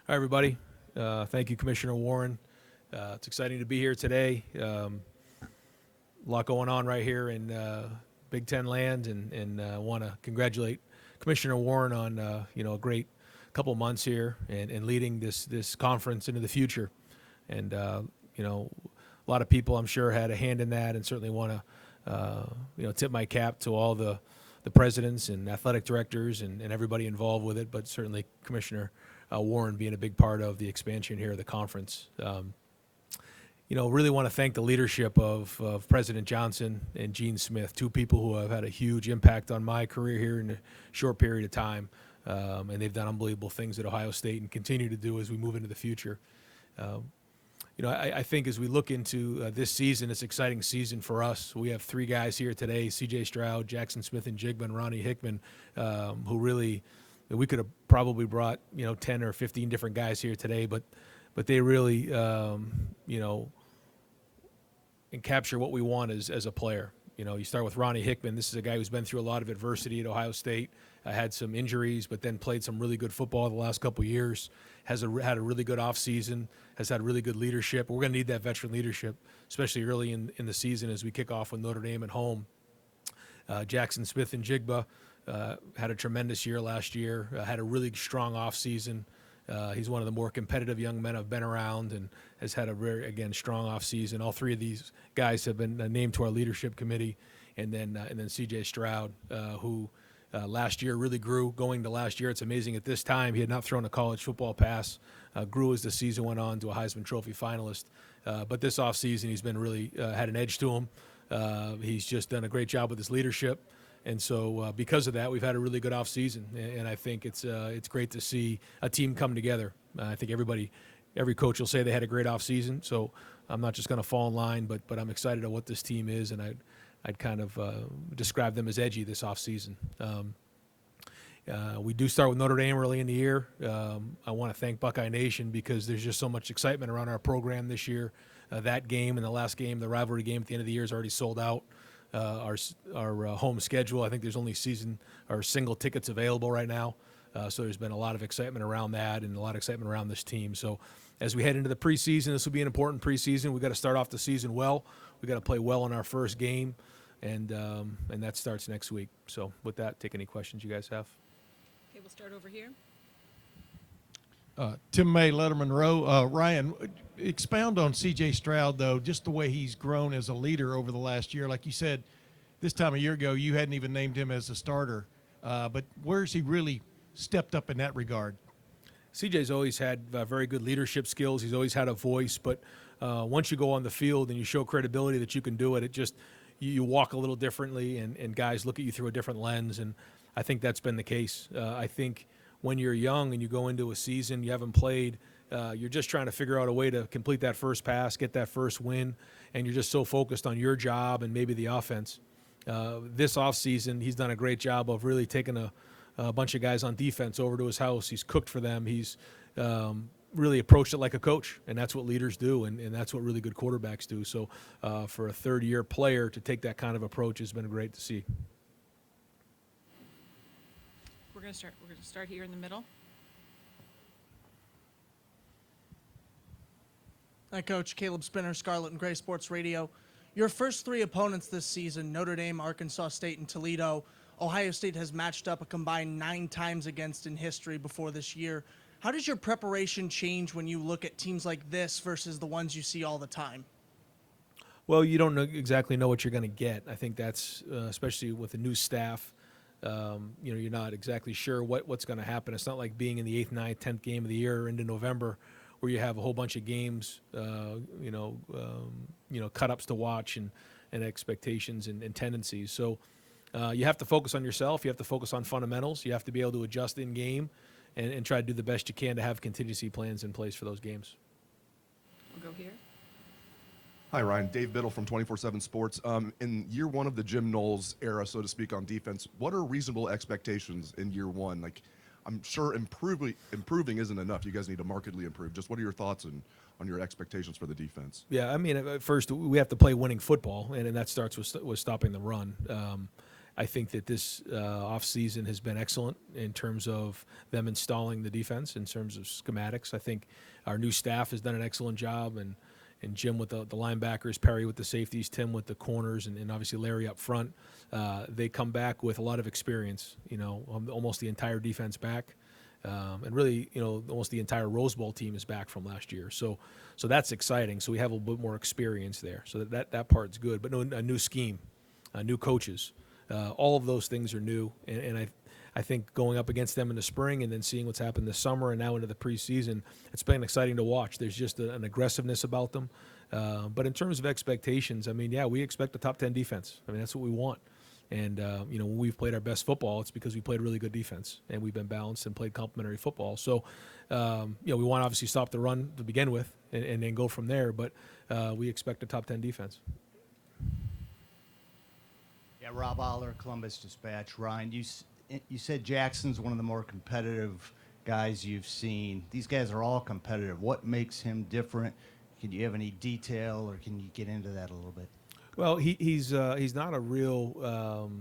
Hi, everybody. Thank you, Commissioner Warren. It's exciting to be here today. A lot going on right here in Big Ten land, and want to congratulate Commissioner Warren on a great couple months here and leading this conference into the future. And a lot of people, I'm sure, had a hand in that, and certainly want to tip my cap to all the presidents and athletic directors and everybody involved with it, but certainly Commissioner Warren being a big part of the expansion here of the conference. Really want to thank the leadership of President Johnson and Gene Smith, two people who have had a huge impact on my career here in a short period of time. And they've done unbelievable things at Ohio State and continue to do as we move into the future. I think as we look into this season, it's an exciting season for us. We have three guys here today: C.J. Stroud, Jackson Smith-Njigba, and Ronnie Hickman, who really we could have probably brought 10 or 15 different guys here today, but they really and capture what we want as a player. You start with Ronnie Hickman. This is a guy who's been through a lot of adversity at Ohio State, had some injuries, but then played some really good football the last couple of years, had a really good offseason, has had really good leadership. We're going to need that veteran leadership, especially early in the season as we kick off with Notre Dame at home. Jackson Smith-Njigba had a tremendous year last year, had a really strong offseason. He's one of the more competitive young men I've been around and has had a very, again, strong offseason. All three of these guys have been named to our leadership committee. And then C.J. Stroud, who last year really grew. Going to last year, it's amazing at this time he had not thrown a college football pass, grew as the season went on to a Heisman Trophy finalist. But this offseason, he's been really had an edge to him. He's just done a great job with his leadership. And so because of that, we've had a really good offseason, and I think it's great to see a team come together. I think every coach will say they had a great offseason, so I'm not just going to fall in line, but I'm excited at what this team is, and I'd kind of describe them as edgy this offseason. We do start with Notre Dame early in the year. I want to thank Buckeye Nation because there's just so much excitement around our program this year. That game and the last game, the rivalry game at the end of the year, is already sold out. Our home schedule, I think there's only season or single tickets available right now. So there's been a lot of excitement around that and a lot of excitement around this team. So as we head into the preseason, this will be an important preseason. We've got to start off the season well. We've got to play well in our first game, and that starts next week. So with that, take any questions you guys have. Okay, we'll start over here. Tim May, Letterman Row. Ryan, expound on C.J. Stroud, though, just the way he's grown as a leader over the last year. Like you said, this time a year ago, you hadn't even named him as a starter. But where's he really stepped up in that regard? CJ's always had very good leadership skills. He's always had a voice. But once you go on the field and you show credibility that you can do it, it just you walk a little differently, and guys look at you through a different lens. And I think that's been the case. I think when you're young and you go into a season, you haven't played, you're just trying to figure out a way to complete that first pass, get that first win, and you're just so focused on your job and maybe the offense. This offseason, he's done a great job of really taking a bunch of guys on defense over to his house. He's cooked for them. He's really approached it like a coach, and that's what leaders do, and that's what really good quarterbacks do. So for a third-year player to take that kind of approach has been great to see. We're going to start here in the middle. Hi, Coach. Caleb Spinner, Scarlet and Gray Sports Radio. Your first three opponents this season, Notre Dame, Arkansas State, and Toledo, Ohio State has matched up a combined 9 times against in history before this year. How does your preparation change when you look at teams like this versus the ones you see all the time? Well, you don't exactly know what you're going to get. I think that's, especially with a new staff, you're not exactly sure what's going to happen. It's not like being in the 8th, 9th, 10th game of the year into November where you have a whole bunch of games, cut-ups to watch and expectations and tendencies. So you have to focus on yourself. You have to focus on fundamentals. You have to be able to adjust in game and try to do the best you can to have contingency plans in place for those games. We'll go here. Hi, Ryan. Dave Biddle from 24/7 Sports. In year one of the Jim Knowles era, so to speak, on defense, what are reasonable expectations in year one? Like, I'm sure improving isn't enough. You guys need to markedly improve. Just what are your thoughts on your expectations for the defense? Yeah, I mean, at first we have to play winning football, and that starts with stopping the run. I think that this offseason has been excellent in terms of them installing the defense, in terms of schematics. I think our new staff has done an excellent job, and Jim with the linebackers, Perry with the safeties, Tim with the corners, and obviously Larry up front. They come back with a lot of experience, almost the entire defense back. And really, almost the entire Rose Bowl team is back from last year. So that's exciting. So we have a little bit more experience there. So that part's good. But no, a new scheme, new coaches. All of those things are new. And I think going up against them in the spring and then seeing what's happened this summer and now into the preseason, it's been exciting to watch. There's just an aggressiveness about them. But in terms of expectations, we expect a top 10 defense. That's what we want. And, when we've played our best football, it's because we played really good defense and we've been balanced and played complementary football. So, we want to obviously stop the run to begin with and then go from there. But we expect a top 10 defense. Yeah, Rob Aller, Columbus Dispatch. Ryan, you said Jackson's one of the more competitive guys you've seen. These guys are all competitive. What makes him different? Can you have any detail, or can you get into that a little bit? Well, he's not a real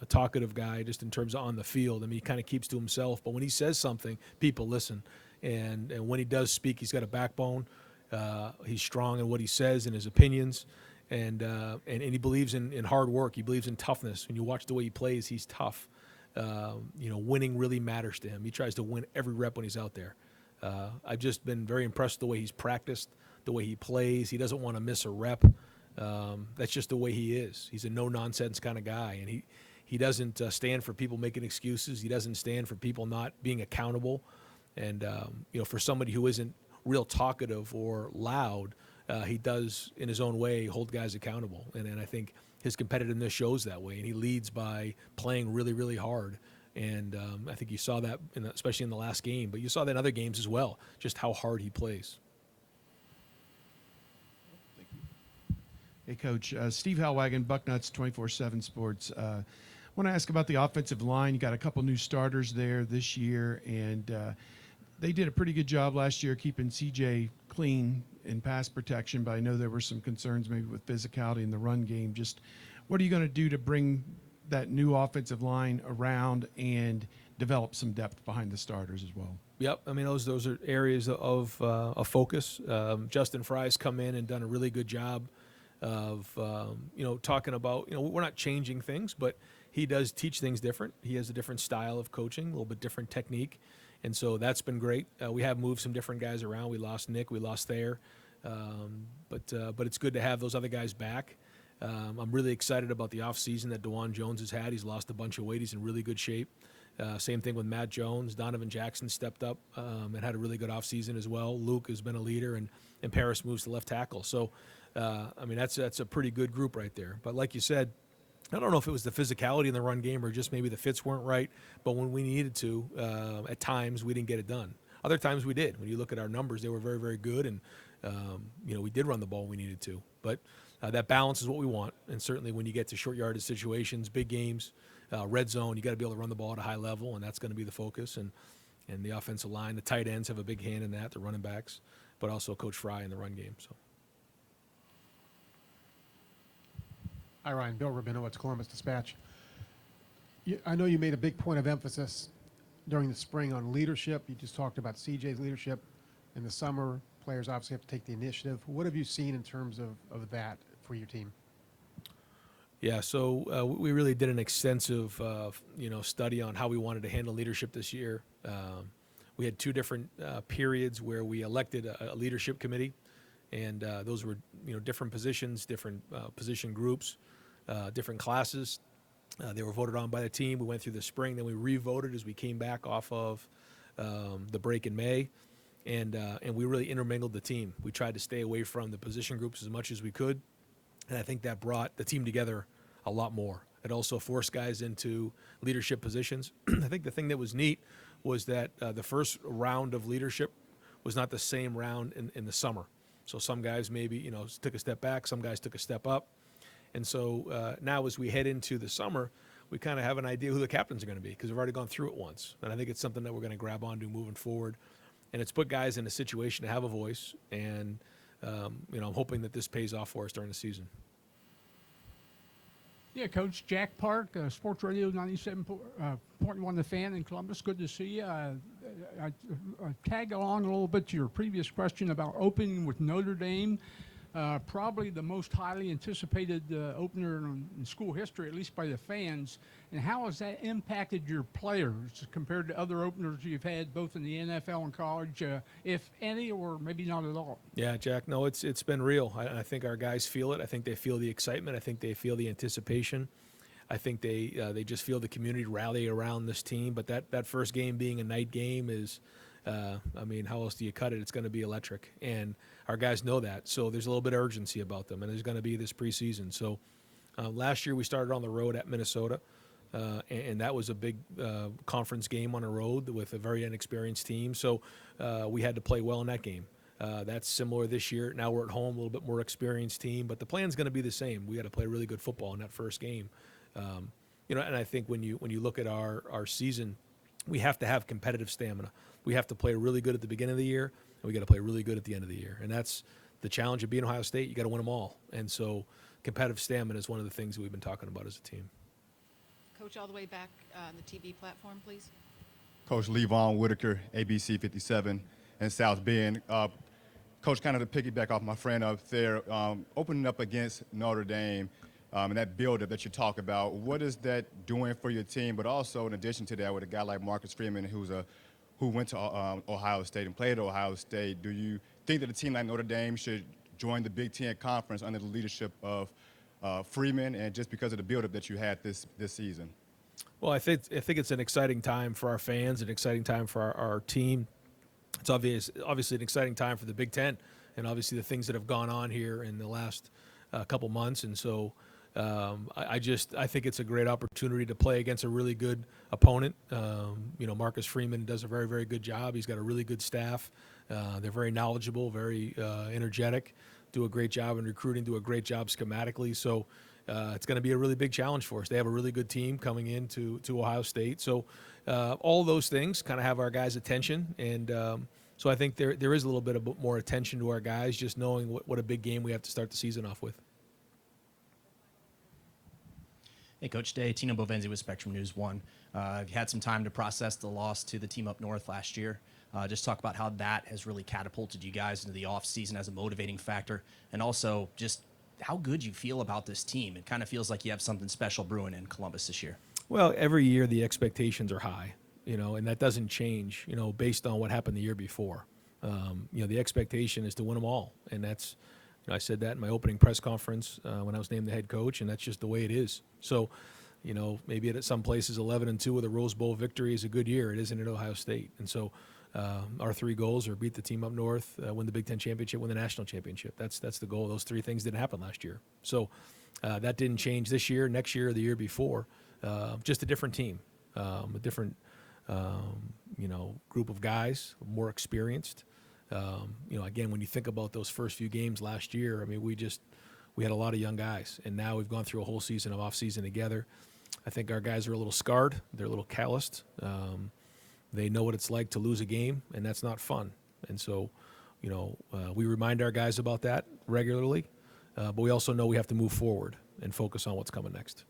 a talkative guy just in terms of on the field. He kind of keeps to himself. But when he says something, people listen. And when he does speak, he's got a backbone. He's strong in what he says and his opinions. And he believes in hard work. He believes in toughness. When you watch the way he plays, he's tough. Winning really matters to him. He tries to win every rep when he's out there. I've just been very impressed with the way he's practiced, the way he plays. He doesn't want to miss a rep. That's just the way he is. He's a no-nonsense kind of guy, and he doesn't stand for people making excuses. He doesn't stand for people not being accountable. And, for somebody who isn't real talkative or loud, he does, in his own way, hold guys accountable. And I think his competitiveness shows that way, and he leads by playing really, really hard. And I think you saw that, especially in the last game, but you saw that in other games as well, just how hard he plays. Hey, Coach. Steve Hellwagon, Bucknuts 24/7 Sports. I want to ask about the offensive line. You got a couple new starters there this year, and they did a pretty good job last year keeping CJ clean in pass protection, but I know there were some concerns maybe with physicality in the run game. Just what are you going to do to bring that new offensive line around and develop some depth behind the starters as well? Yep, those are areas of focus. Justin Fry's come in and done a really good job of talking about, we're not changing things, but he does teach things different. He has a different style of coaching, a little bit different technique, and so that's been great. We have moved some different guys around. We lost Nick, we lost Thayer, but it's good to have those other guys back. I'm really excited about the offseason that DeJuan Jones has had. He's lost a bunch of weight. He's in really good shape. Same thing with Matt Jones. Donovan Jackson stepped up and had a really good offseason as well. Luke has been a leader, and Paris moves to left tackle. So, that's a pretty good group right there. But like you said, I don't know if it was the physicality in the run game or just maybe the fits weren't right. But when we needed to, at times we didn't get it done. Other times we did. When you look at our numbers, they were very, very good, and we did run the ball when we needed to. But that balance is what we want. And certainly when you get to short yardage situations, big games, red zone, you got to be able to run the ball at a high level, and that's going to be the focus. And the offensive line, the tight ends have a big hand in that, the running backs, but also Coach Fry in the run game. So. Hi, Ryan. Bill Rabinowitz, Columbus Dispatch. I know you made a big point of emphasis during the spring on leadership. You just talked about CJ's leadership. In the summer, players obviously have to take the initiative. What have you seen in terms of that for your team? Yeah, so we really did an extensive, study on how we wanted to handle leadership this year. We had two different periods where we elected a leadership committee, and those were, different positions, different position groups, different classes. They were voted on by the team. We went through the spring, then we re-voted as we came back off of the break in May, and we really intermingled the team. We tried to stay away from the position groups as much as we could. And I think that brought the team together a lot more. It also forced guys into leadership positions. I think the thing that was neat was that the first round of leadership was not the same round in the summer. So some guys maybe, took a step back, some guys took a step up. And so now as we head into the summer, we kind of have an idea who the captains are going to be because we've already gone through it once. And I think it's something that we're going to grab onto moving forward. And it's put guys in a situation to have a voice. And I'm hoping that this pays off for us during the season. Yeah, Coach Jack Park, Sports Radio 97.1 The Fan in Columbus. Good to see you. I tag along a little bit to your previous question about opening with Notre Dame. Probably the most highly anticipated opener in school history, at least by the fans. And how has that impacted your players compared to other openers you've had both in the NFL and college, if any, or maybe not at all? Yeah, Jack. No, it's been real. I think our guys feel it. I think they feel the excitement. I think they feel the anticipation. I think they just feel the community rally around this team. But that first game being a night game is, I mean, how else do you cut it? It's going to be electric, and our guys know that. So there's a little bit of urgency about them, and there's going to be this preseason. So last year we started on the road at Minnesota, and that was a big conference game on the road with a very inexperienced team. So we had to play well in that game. That's similar this year. Now we're at home, a little bit more experienced team, but the plan's going to be the same. We got to play really good football in that first game. And I think when you look at our season, we have to have competitive stamina. We have to play really good at the beginning of the year, and we got to play really good at the end of the year. And that's the challenge of being Ohio State. You got to win them all. And so competitive stamina is one of the things that we've been talking about as a team. Coach, all the way back on the TV platform, please. Coach Levon Whitaker, ABC 57 in South Bend. Coach, kind of to piggyback off my friend up there, opening up against Notre Dame and that build-up that you talk about, what is that doing for your team? But also, in addition to that, with a guy like Marcus Freeman, who went to Ohio State and played at Ohio State, do you think that a team like Notre Dame should join the Big Ten Conference under the leadership of Freeman, and just because of the build-up that you had this season? Well, I think it's an exciting time for our fans, an exciting time for our team. It's obviously an exciting time for the Big Ten, and obviously the things that have gone on here in the last couple months. And so I think it's a great opportunity to play against a really good opponent. Marcus Freeman does a very, very good job. He's got a really good staff. They're very knowledgeable, very energetic, do a great job in recruiting, do a great job schematically. So it's going to be a really big challenge for us. They have a really good team coming into Ohio State. So all those things kind of have our guys' attention. And so I think there is a little bit more attention to our guys, just knowing what a big game we have to start the season off with. Hey, Coach Day. Tino Bovenzi with Spectrum News 1. I've had some time to process the loss to the team up north last year. Just talk about how that has really catapulted you guys into the offseason as a motivating factor, and also just how good you feel about this team. It kind of feels like you have something special brewing in Columbus this year. Well, every year the expectations are high, and that doesn't change, based on what happened the year before. The expectation is to win them all, and that's, I said that in my opening press conference when I was named the head coach, and that's just the way it is. So, maybe at some places 11-2 with a Rose Bowl victory is a good year. It isn't at Ohio State. And so our three goals are beat the team up north, win the Big Ten championship, win the national championship. That's the goal. Those three things didn't happen last year. So that didn't change this year, next year, or the year before. Just a different team, a different group of guys, more experienced. Again, when you think about those first few games last year, I mean, we had a lot of young guys, and now we've gone through a whole season of off-season together. I think our guys are a little scarred. They're a little calloused. They know what it's like to lose a game, and that's not fun. And so, we remind our guys about that regularly, but we also know we have to move forward and focus on what's coming next.